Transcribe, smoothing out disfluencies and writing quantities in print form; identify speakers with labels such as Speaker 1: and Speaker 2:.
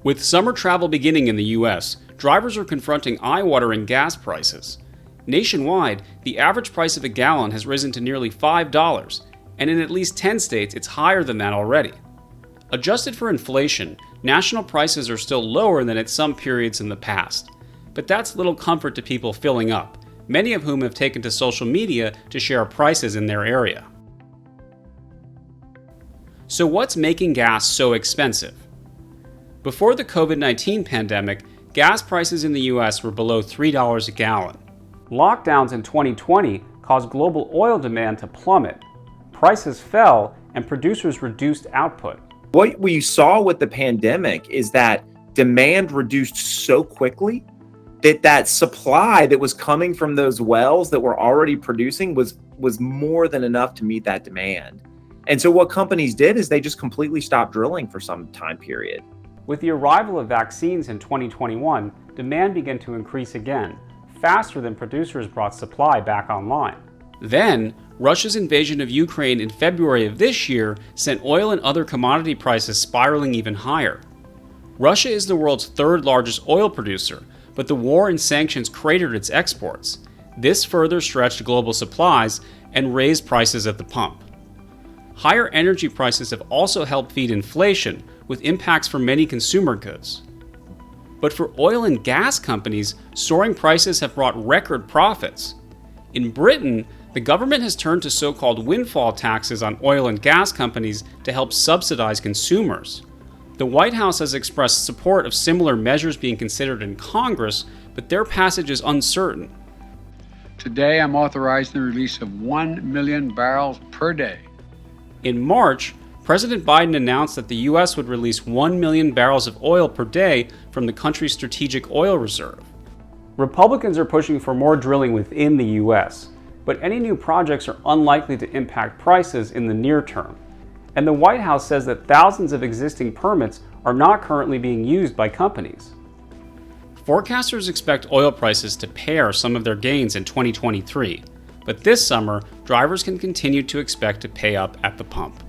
Speaker 1: With summer travel beginning in the US, drivers are confronting eye-watering gas prices. Nationwide, the average price of a gallon has risen to nearly $5, and in at least 10 states it's higher than that already. Adjusted for inflation, national prices are still lower than at some periods in the past. But that's little comfort to people filling up, many of whom have taken to social media to share prices in their area. So what's making gas so expensive? Before the COVID-19 pandemic, gas prices in the US were below $3 a gallon. Lockdowns in 2020 caused global oil demand to plummet. Prices fell and producers reduced output.
Speaker 2: What we saw with the pandemic is that demand reduced so quickly that supply that was coming from those wells that were already producing was more than enough to meet that demand. And so what companies did is they just completely stopped drilling for some time period.
Speaker 1: With the arrival of vaccines in 2021, demand began to increase again, faster than producers brought supply back online. Then, Russia's invasion of Ukraine in February of this year sent oil and other commodity prices spiraling even higher. Russia is the world's third largest oil producer, but the war and sanctions cratered its exports. This further stretched global supplies and raised prices at the pump. Higher energy prices have also helped feed inflation, with impacts for many consumer goods. But for oil and gas companies, soaring prices have brought record profits. In Britain, the government has turned to so-called windfall taxes on oil and gas companies to help subsidize consumers. The White House has expressed support of similar measures being considered in Congress, but their passage is uncertain.
Speaker 3: Today, I'm authorizing the release of 1 million barrels per day.
Speaker 1: In March, President Biden announced that the U.S. would release 1 million barrels of oil per day from the country's strategic oil reserve. Republicans are pushing for more drilling within the U.S., but any new projects are unlikely to impact prices in the near term. And the White House says that thousands of existing permits are not currently being used by companies. Forecasters expect oil prices to pare some of their gains in 2023, but this summer, drivers can continue to expect to pay up at the pump.